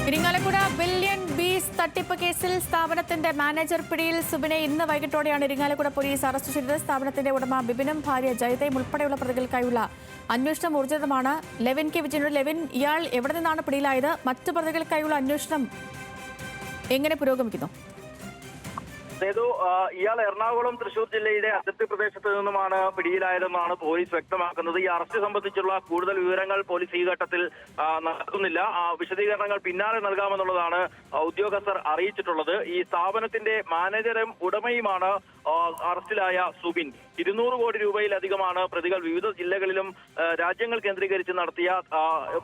Irinjalakuda billion ബീസ് തട്ടിപ്പ് കേസിൽ സ്ഥാപനത്തിന്റെ മാനേജർ പിടിയിൽ. സുബിനെ ഇന്ന് വൈകിട്ടോടെയാണ് ഇരിങ്ങാലക്കുട പോലീസ് അറസ്റ്റ് ചെയ്തത്. സ്ഥാപനത്തിന്റെ ഉടമ ബിബിനും ഭാര്യ ജയതയും ഉൾപ്പെടെയുള്ള പ്രതികൾക്കായുള്ള അന്വേഷണം ഊർജിതമാണ്. ലെവിൻ കെ വിജയനോട്. ലെവിൻ, ഇയാൾ എവിടെ നിന്നാണ് പിടിയിലായത്? മറ്റു പ്രതികൾക്കായുള്ള അന്വേഷണം എങ്ങനെ പുരോഗമിക്കുന്നു? ഇയാൾ എറണാകുളം തൃശൂർ ജില്ലയിലെ അതിർത്തി പ്രദേശത്ത് നിന്നുമാണ് പിടിയിലായതെന്നാണ് പോലീസ് വ്യക്തമാക്കുന്നത്. ഈ അറസ്റ്റ് സംബന്ധിച്ചുള്ള കൂടുതൽ വിവരങ്ങൾ പോലീസ് ഈ ഘട്ടത്തിൽ നൽകുന്നില്ല. വിശദീകരണങ്ങൾ പിന്നാലെ നൽകാമെന്നുള്ളതാണ് ഉദ്യോഗസ്ഥർ അറിയിച്ചിട്ടുള്ളത്. ഈ സ്ഥാപനത്തിന്റെ മാനേജരും ഉടമയുമാണ് അറസ്റ്റിലായ സുബിൻ. 200 കോടി രൂപയിലധികമാണ് പ്രതികൾ വിവിധ ജില്ലകളിലും രാജ്യങ്ങൾ കേന്ദ്രീകരിച്ച് നടത്തിയ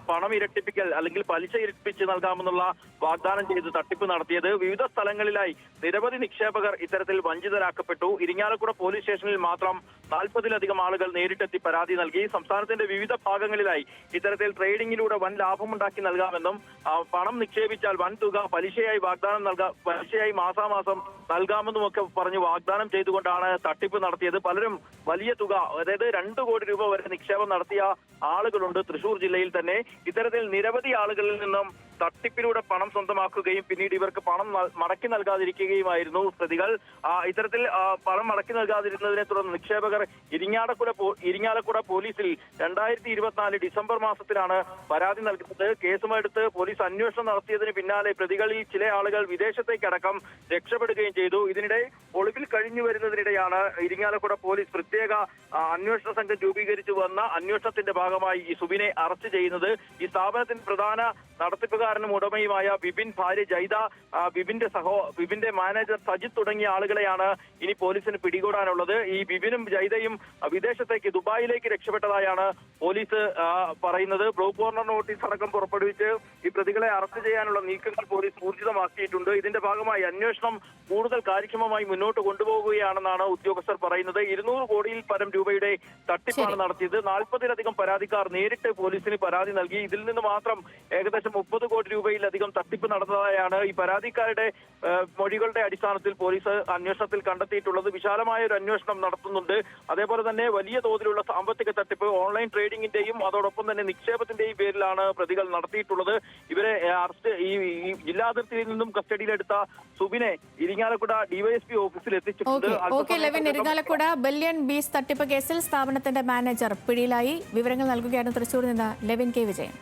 പണം ഇരട്ടിപ്പിക്കൽ അല്ലെങ്കിൽ പലിശ ഇരട്ടിപ്പിച്ച് നൽകാമെന്നുള്ള വാഗ്ദാനം ചെയ്ത് തട്ടിപ്പ് നടത്തിയത്. വിവിധ സ്ഥലങ്ങളിലായി നിരവധി നിക്ഷേപകർ ഇത്തരത്തിൽ വഞ്ചിതരാക്കപ്പെട്ടു. ഇരിങ്ങാലക്കുട പോലീസ് സ്റ്റേഷനിൽ മാത്രം 40-ലധികം ആളുകൾ നേരിട്ടെത്തി പരാതി നൽകി. സംസ്ഥാനത്തിന്റെ വിവിധ ഭാഗങ്ങളിലായി ഇത്തരത്തിൽ ട്രേഡിംഗിലൂടെ വൻ ലാഭമുണ്ടാക്കി നൽകാമെന്നും പണം നിക്ഷേപിച്ചാൽ വൻ തുക പലിശയായി പലിശയായി മാസാമാസം നൽകാമെന്നുമൊക്കെ പറഞ്ഞ് വാഗ്ദാനം ചെയ്തുകൊണ്ടാണ് തട്ടിപ്പ് നടത്തിയത്. പലരും വലിയ തുക, അതായത് 2 കോടി രൂപ വരെ നിക്ഷേപം നടത്തിയ ആളുകളുണ്ട് തൃശൂർ ജില്ലയിൽ തന്നെ. ഇത്തരത്തിൽ നിരവധി ആളുകളിൽ നിന്നും തട്ടിപ്പിലൂടെ പണം സ്വന്തമാക്കുകയും പിന്നീട് ഇവർക്ക് പണം മടക്കി നൽകാതിരിക്കുകയുമായിരുന്നു പ്രതികൾ. ഇത്തരത്തിൽ പണം മടക്കി നൽകാതിരുന്നതിനെ തുടർന്ന് നിക്ഷേപകർ ഇരിങ്ങാലക്കുട പോലീസിൽ 2024 ഡിസംബർ മാസത്തിലാണ് പരാതി നൽകുന്നത്. കേസുമെടുത്ത് പോലീസ് അന്വേഷണം നടത്തിയതിന് പിന്നാലെ പ്രതികളിൽ ചില ആളുകൾ വിദേശത്തേക്കടക്കം രക്ഷപ്പെടുകയും ചെയ്തു. ഇതിനിടെ ഒളിവിൽ കഴിഞ്ഞു വരുന്നതിനിടെയാണ് ഇരിങ്ങാലക്കുട പോലീസ് പ്രത്യേക അന്വേഷണ സംഘം രൂപീകരിച്ചു വന്ന അന്വേഷണത്തിന്റെ ഭാഗമായി ഈ സുബിനെ അറസ്റ്റ് ചെയ്യുന്നത്. ഈ സ്ഥാപനത്തിന്റെ പ്രധാന നടത്തിപ്പുകാരനും ഉടമയുമായ ബിബിൻ, ഭാര്യ ജൈത, ബിബിന്റെ മാനേജർ സജിത് തുടങ്ങിയ ആളുകളെയാണ് ഇനി പോലീസിന് പിടികൂടാനുള്ളത്. ഈ ബിബിനും ജൈതയും വിദേശത്തേക്ക് ദുബായിലേക്ക് രക്ഷപ്പെട്ടതായാണ് പോലീസ് പറയുന്നത്. ബ്ലൂ കോർണർ നോട്ടീസ് അടക്കം പുറപ്പെടുവിച്ച് ഈ പ്രതികളെ അറസ്റ്റ് ചെയ്യാനുള്ള നീക്കങ്ങൾ പോലീസ് ഊർജിതമാക്കിയിട്ടുണ്ട്. ഇതിന്റെ ഭാഗമായി അന്വേഷണം കൂടുതൽ കാര്യക്ഷമമായി മുന്നോട്ട് കൊണ്ടുപോകുകയാണെന്നാണ് ഉദ്യോഗസ്ഥർ പറയുന്നത്. 200 കോടിയിൽ പരം രൂപയുടെ തട്ടിപ്പാണ് നടത്തിയത്. 40-ലധികം പരാതിക്കാർ നേരിട്ട് പോലീസിന് പരാതി നൽകി. ഇതിൽ നിന്ന് മാത്രം ഏകദേശം 30 കോടി രൂപയിലധികം തട്ടിപ്പ് നടന്നതായാണ് ഈ പരാതിക്കാരുടെ മൊഴികളുടെ അടിസ്ഥാനത്തിൽ പോലീസ് അന്വേഷണത്തിൽ കണ്ടെത്തിയിട്ടുള്ളത്. വിശാലമായ ഒരു അന്വേഷണം നടത്തുന്നുണ്ട്. അതേപോലെ തന്നെ വലിയ തോതിലുള്ള സാമ്പത്തിക തട്ടിപ്പ്, ഓൺലൈൻ ട്രേഡിംഗിന്റെയും അതോടൊപ്പം തന്നെ നിക്ഷേപത്തിന്റെയും പേരിലാണ് പ്രതികൾ നടത്തിയിട്ടുള്ളത്. ഇവരെ അറസ്റ്റ് ഈ ജില്ലാതിർത്തിയിൽ നിന്നും കസ്റ്റഡിയിലെടുത്ത സുബിനെ ഇരിങ്ങാലക്കുട ഡിവൈഎസ്പി ഓഫീസിൽ എത്തിച്ചിട്ടുണ്ട്. ഇരിങ്ങാലക്കുട ബില്യൺ ബീസ് തട്ടിപ്പ് കേസിൽ സ്ഥാപനത്തിന്റെ മാനേജർ പിടിയിലായി. വിവരങ്ങൾ നൽകുകയാണ് തൃശൂരിൽ നിന്ന് ലെവിൻ കെ വിജയൻ.